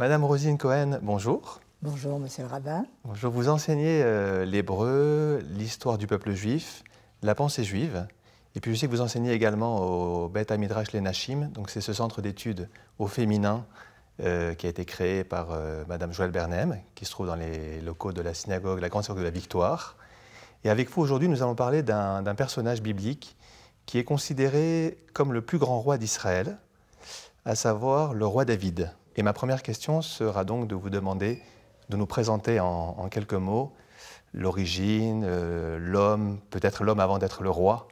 Madame Rosine Cohen, bonjour. Bonjour, monsieur le rabbin. Bonjour, vous enseignez l'hébreu, l'histoire du peuple juif, la pensée juive. Et puis je sais que vous enseignez également au Beth Midrash Lenashim, donc c'est ce centre d'études au féminin qui a été créé par Madame Joëlle Bernem, qui se trouve dans les locaux de la synagogue, la Grande Synagogue de la Victoire. Et avec vous aujourd'hui, nous allons parler d'un personnage biblique qui est considéré comme le plus grand roi d'Israël, à savoir le roi David. Et ma première question sera donc de vous demander de nous présenter en quelques mots l'origine, l'homme, peut-être l'homme avant d'être le roi,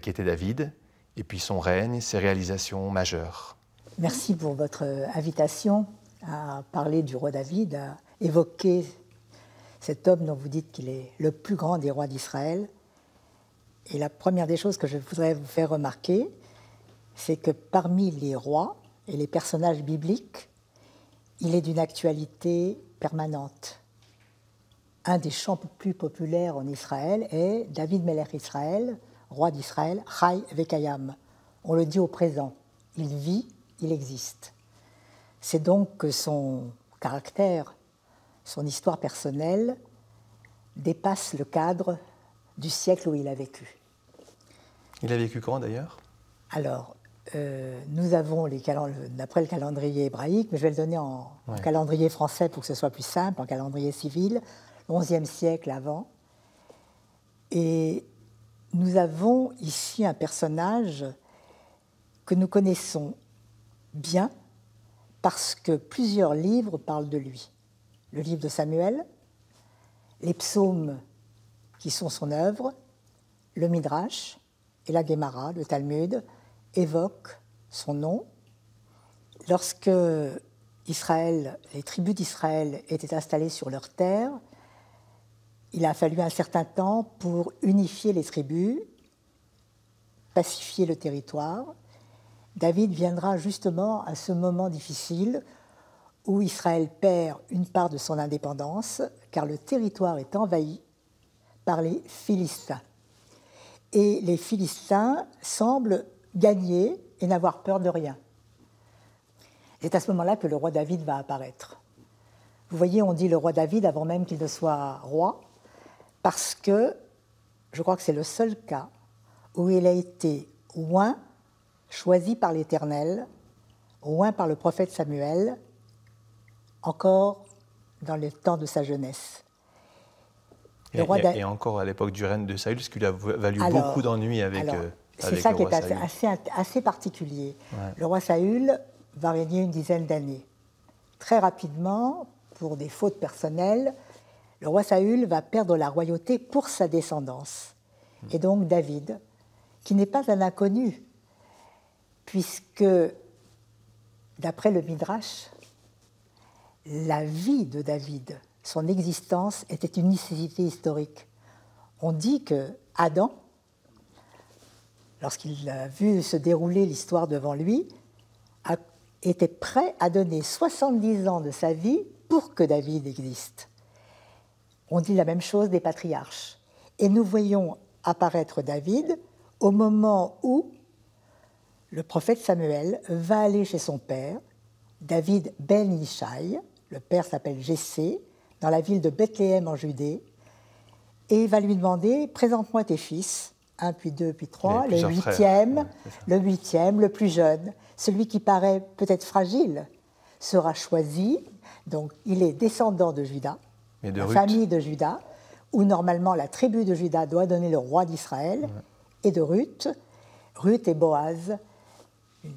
qui était David, et puis son règne, ses réalisations majeures. Merci pour votre invitation à parler du roi David, à évoquer cet homme dont vous dites qu'il est le plus grand des rois d'Israël. Et la première des choses que je voudrais vous faire remarquer, c'est que parmi les rois et les personnages bibliques, il est d'une actualité permanente. Un des chants plus populaires en Israël est David Melech Israël, roi d'Israël, Chai Vekayam. On le dit au présent. Il vit, il existe. C'est donc que son caractère, son histoire personnelle dépasse le cadre du siècle où il a vécu. Il a vécu quand d'ailleurs ? Alors, nous avons, d'après le calendrier hébraïque, mais je vais le donner en calendrier français pour que ce soit plus simple, en calendrier civil, le XIe siècle avant. Et nous avons ici un personnage que nous connaissons bien parce que plusieurs livres parlent de lui. Le livre de Samuel, les psaumes qui sont son œuvre, le Midrash et la Guémara, le Talmud, évoquent son nom. Lorsque les tribus d'Israël étaient installées sur leur terre, il a fallu un certain temps pour unifier les tribus, pacifier le territoire. David viendra justement à ce moment difficile où Israël perd une part de son indépendance, car le territoire est envahi par les Philistins. Et les Philistins semblent gagner et n'avoir peur de rien. C'est à ce moment-là que le roi David va apparaître. Vous voyez, on dit le roi David avant même qu'il ne soit roi, parce que je crois que c'est le seul cas où il a été oint, choisi par l'Éternel, oint par le prophète Samuel, encore dans le temps de sa jeunesse. Et encore à l'époque du règne de Saül, ce qui lui a valu beaucoup d'ennuis avec le roi Saül. C'est ça qui est assez particulier. Ouais. Le roi Saül va régner une dizaine d'années. Très rapidement, pour des fautes personnelles, le roi Saül va perdre la royauté pour sa descendance. Et donc David, qui n'est pas un inconnu, puisque, d'après le Midrash, la vie de David, son existence, était une nécessité historique. On dit que Adam, lorsqu'il a vu se dérouler l'histoire devant lui, était prêt à donner 70 ans de sa vie pour que David existe. On dit la même chose des patriarches. Et nous voyons apparaître David au moment où le prophète Samuel va aller chez son père, David ben Ishai, le père s'appelle Jessé, dans la ville de Bethléem en Judée, et il va lui demander « Présente-moi tes fils ». 1, puis 2, puis 3, le huitième, le plus jeune, celui qui paraît peut-être fragile, sera choisi. Donc, il est descendant de Juda, la famille de Juda, où normalement la tribu de Juda doit donner le roi d'Israël, et de Ruth. Ruth et Boaz,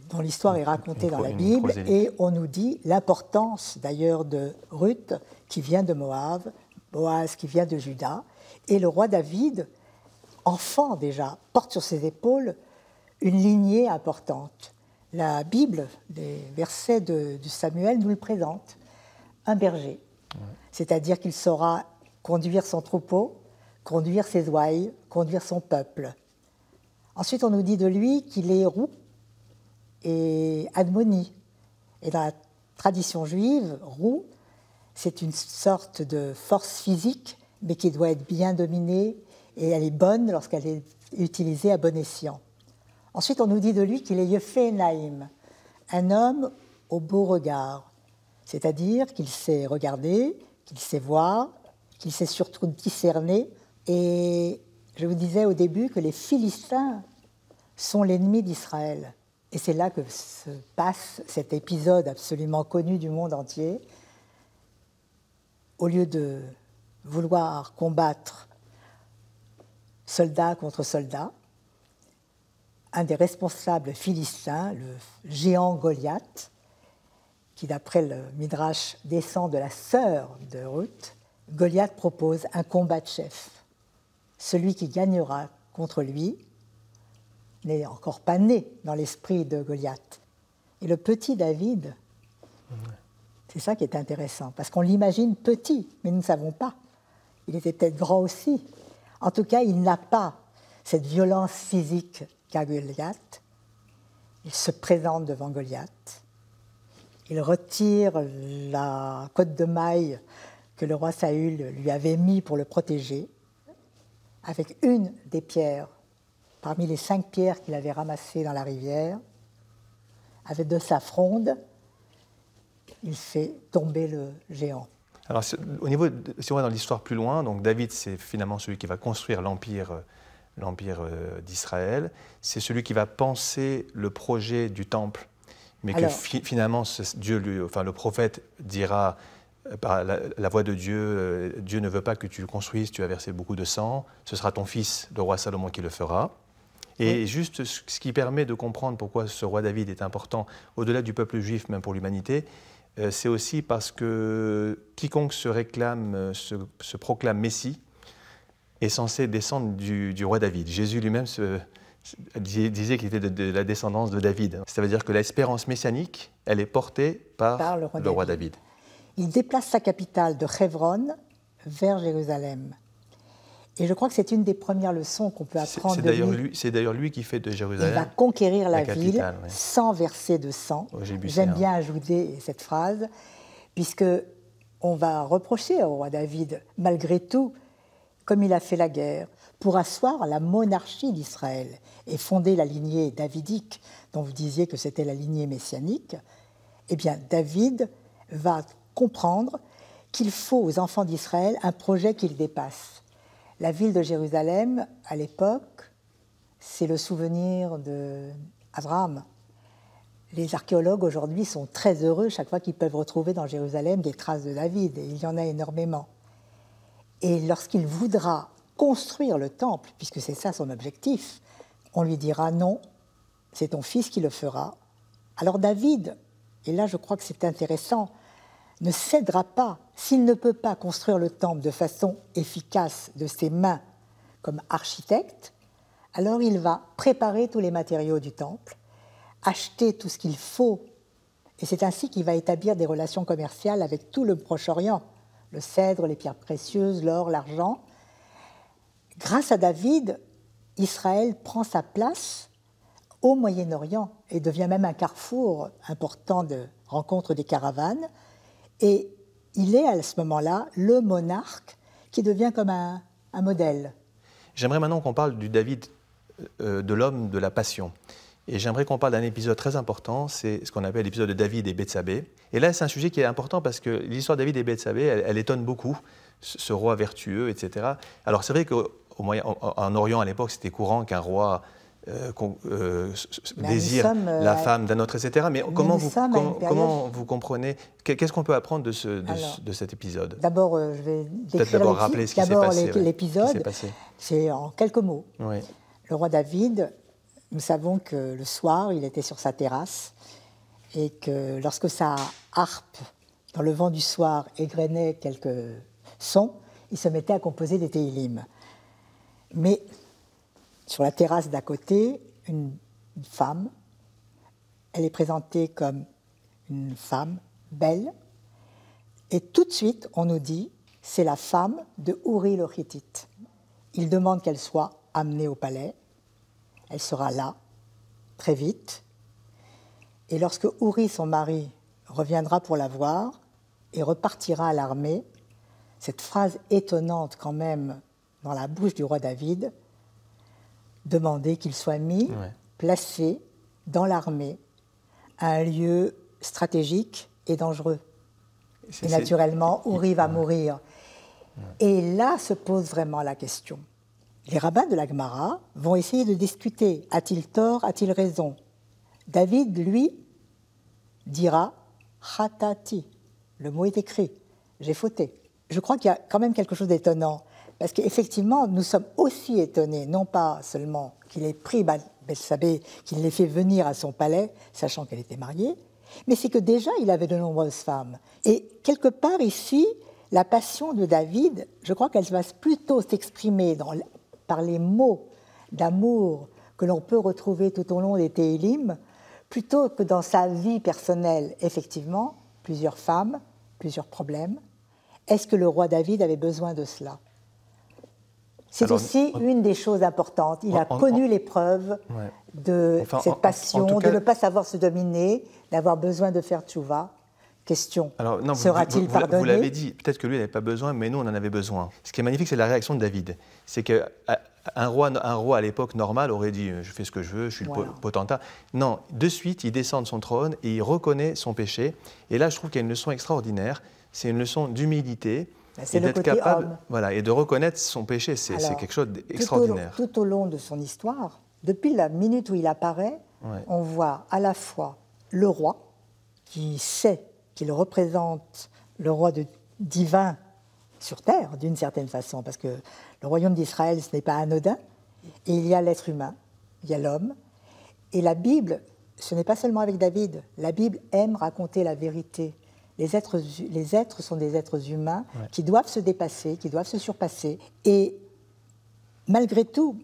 dont l'histoire est racontée dans la Bible, et on nous dit l'importance d'ailleurs de Ruth, qui vient de Moab, Boaz qui vient de Juda, et le roi David, enfant déjà, porte sur ses épaules une lignée importante. La Bible, les versets de Samuel nous le présentent. Un berger, c'est-à-dire qu'il saura conduire son troupeau, conduire ses ouailles, conduire son peuple. Ensuite, on nous dit de lui qu'il est roux et admoni. Et dans la tradition juive, roux, c'est une sorte de force physique, mais qui doit être bien dominée, et elle est bonne lorsqu'elle est utilisée à bon escient. Ensuite, on nous dit de lui qu'il est Yefé Naïm, un homme au beau regard. C'est-à-dire qu'il sait regarder, qu'il sait voir, qu'il sait surtout discerner. Et je vous disais au début que les Philistins sont l'ennemi d'Israël. Et c'est là que se passe cet épisode absolument connu du monde entier. Au lieu de vouloir combattre soldat contre soldat, un des responsables philistins, le géant Goliath, qui d'après le Midrash descend de la sœur de Ruth, Goliath propose un combat de chef. Celui qui gagnera contre lui n'est encore pas né dans l'esprit de Goliath. Et le petit David, c'est ça qui est intéressant, parce qu'on l'imagine petit, mais nous ne savons pas. Il était peut-être grand aussi. En tout cas, il n'a pas cette violence physique qu'a Goliath. Il se présente devant Goliath. Il retire la cotte de maille que le roi Saül lui avait mis pour le protéger, avec une des pierres, parmi les 5 pierres qu'il avait ramassées dans la rivière, avec de sa fronde, il fait tomber le géant. Alors, au niveau, si on va dans l'histoire plus loin, donc David, c'est finalement celui qui va construire l'empire d'Israël. C'est celui qui va penser le projet du temple, mais que finalement, le prophète dira par la voix de Dieu, Dieu ne veut pas que tu construises, tu as versé beaucoup de sang, ce sera ton fils, le roi Salomon, qui le fera. Et juste ce qui permet de comprendre pourquoi ce roi David est important, au-delà du peuple juif, même pour l'humanité, c'est aussi parce que quiconque se proclame Messie est censé descendre du roi David. Jésus lui-même disait qu'il était de la descendance de David. Ça veut dire que l'espérance messianique, elle est portée par le roi David. Il déplace sa capitale de Hebron vers Jérusalem. Et je crois que c'est une des premières leçons qu'on peut apprendre de lui. C'est d'ailleurs lui qui fait de Jérusalem. Il va conquérir la ville sans verser de sang. J'aime bien ajouter cette phrase, puisque on va reprocher au roi David, malgré tout, comme il a fait la guerre, pour asseoir la monarchie d'Israël et fonder la lignée davidique, dont vous disiez que c'était la lignée messianique. Eh bien, David va comprendre qu'il faut aux enfants d'Israël un projet qu'ils dépassent. La ville de Jérusalem, à l'époque, c'est le souvenir d'Abraham. Les archéologues aujourd'hui sont très heureux chaque fois qu'ils peuvent retrouver dans Jérusalem des traces de David, et il y en a énormément. Et lorsqu'il voudra construire le temple, puisque c'est ça son objectif, on lui dira non, c'est ton fils qui le fera. Alors David, et là je crois que c'est intéressant, ne cédera pas, s'il ne peut pas construire le temple de façon efficace de ses mains comme architecte, alors il va préparer tous les matériaux du temple, acheter tout ce qu'il faut, et c'est ainsi qu'il va établir des relations commerciales avec tout le Proche-Orient, le cèdre, les pierres précieuses, l'or, l'argent. Grâce à David, Israël prend sa place au Moyen-Orient et devient même un carrefour important de rencontre des caravanes. Et il est à ce moment-là le monarque qui devient comme un modèle. J'aimerais maintenant qu'on parle du David, de l'homme de la passion. Et j'aimerais qu'on parle d'un épisode très important, c'est ce qu'on appelle l'épisode de David et Bethsabée. Et là, c'est un sujet qui est important parce que l'histoire de David et Bethsabée, elle étonne beaucoup, ce roi vertueux, etc. Alors c'est vrai qu'en Orient, à l'époque, c'était courant qu'un roi désire la femme d'un autre, etc. Mais comment vous comprenez, qu'est-ce qu'on peut apprendre de cet épisode? D'abord, je vais peut-être d'abord rappeler ce qui s'est passé. L'épisode, c'est en quelques mots. Oui. Le roi David, nous savons que le soir, il était sur sa terrasse et que lorsque sa harpe, dans le vent du soir, égrenait quelques sons, il se mettait à composer des télim. Mais sur la terrasse d'à côté, une femme, elle est présentée comme une femme belle, et tout de suite, on nous dit, c'est la femme de Uri le Hittite. Il demande qu'elle soit amenée au palais, elle sera là, très vite, et lorsque Uri, son mari, reviendra pour la voir et repartira à l'armée, cette phrase étonnante quand même dans la bouche du roi David, demander qu'il soit mis, placé dans l'armée, à un lieu stratégique et dangereux. Et naturellement, Uri va mourir. Et là se pose vraiment la question. Les rabbins de la Gemara vont essayer de discuter. A-t-il tort, a-t-il raison? David, lui, dira « Chatati ». Le mot est écrit. J'ai fauté. Je crois qu'il y a quand même quelque chose d'étonnant. Parce qu'effectivement, nous sommes aussi étonnés, non pas seulement qu'il ait pris Bethsabée, qu'il l'ait fait venir à son palais, sachant qu'elle était mariée, mais c'est que déjà, il avait de nombreuses femmes. Et quelque part ici, la passion de David, je crois qu'elle va plutôt s'exprimer par les mots d'amour que l'on peut retrouver tout au long des Téhilim, plutôt que dans sa vie personnelle. Effectivement, plusieurs femmes, plusieurs problèmes. Est-ce que le roi David avait besoin de cela? C'est aussi une des choses importantes. Il a connu l'épreuve de cette passion, de ne pas savoir se dominer, d'avoir besoin de faire tchouva. Question, sera-t-il pardonné? Vous l'avez dit, peut-être que lui n'avait pas besoin, mais nous, on en avait besoin. Ce qui est magnifique, c'est la réaction de David. C'est qu'un roi à l'époque normale aurait dit « je fais ce que je veux, je suis le potentat ». Non, de suite, il descend de son trône et il reconnaît son péché. Et là, je trouve qu'il y a une leçon extraordinaire. C'est une leçon d'humilité. C'est le côté homme. Voilà, et de reconnaître son péché, c'est quelque chose d'extraordinaire. Tout au long de son histoire, depuis la minute où il apparaît, on voit à la fois le roi qui sait qu'il représente le roi divin sur terre, d'une certaine façon, parce que le royaume d'Israël, ce n'est pas anodin, et il y a l'être humain, il y a l'homme, et la Bible, ce n'est pas seulement avec David, la Bible aime raconter la vérité. Les êtres sont des êtres humains qui doivent se dépasser, qui doivent se surpasser. Et malgré tout,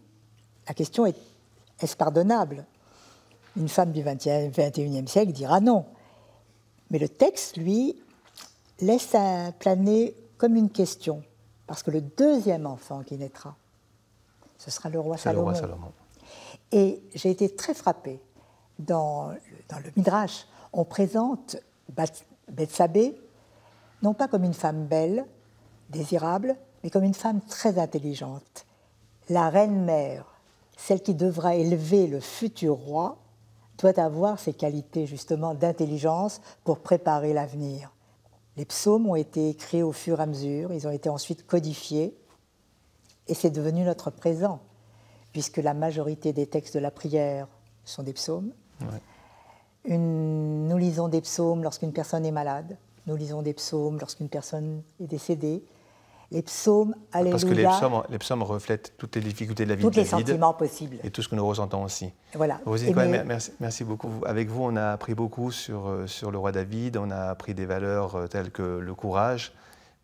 la question est, est-ce pardonnable? Une femme du XXIe siècle dira non. Mais le texte, lui, laisse planer comme une question. Parce que le deuxième enfant qui naîtra, ce sera le roi Salomon. Et j'ai été très frappée. Dans le Midrash, on présente Bethsabée, non pas comme une femme belle, désirable, mais comme une femme très intelligente. La reine-mère, celle qui devra élever le futur roi, doit avoir ces qualités justement d'intelligence pour préparer l'avenir. Les psaumes ont été écrits au fur et à mesure, ils ont été ensuite codifiés, et c'est devenu notre présent, puisque la majorité des textes de la prière sont des psaumes. Nous lisons des psaumes lorsqu'une personne est malade, nous lisons des psaumes lorsqu'une personne est décédée. Les psaumes, alléluia... Parce que les psaumes reflètent toutes les difficultés de la vie de David. Tous les sentiments possibles. Et tout ce que nous ressentons aussi. Voilà. Merci beaucoup. Avec vous, on a appris beaucoup sur le roi David, on a appris des valeurs telles que le courage,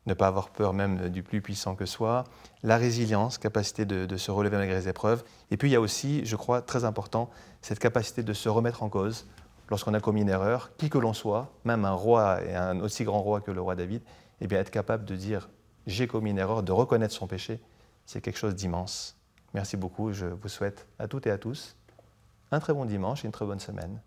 ne pas avoir peur même du plus puissant que soi, la résilience, capacité de se relever malgré les épreuves. Et puis il y a aussi, je crois, très important, cette capacité de se remettre en cause lorsqu'on a commis une erreur, qui que l'on soit, même un roi et un aussi grand roi que le roi David, eh bien être capable de dire « j'ai commis une erreur », de reconnaître son péché, c'est quelque chose d'immense. Merci beaucoup, je vous souhaite à toutes et à tous un très bon dimanche et une très bonne semaine.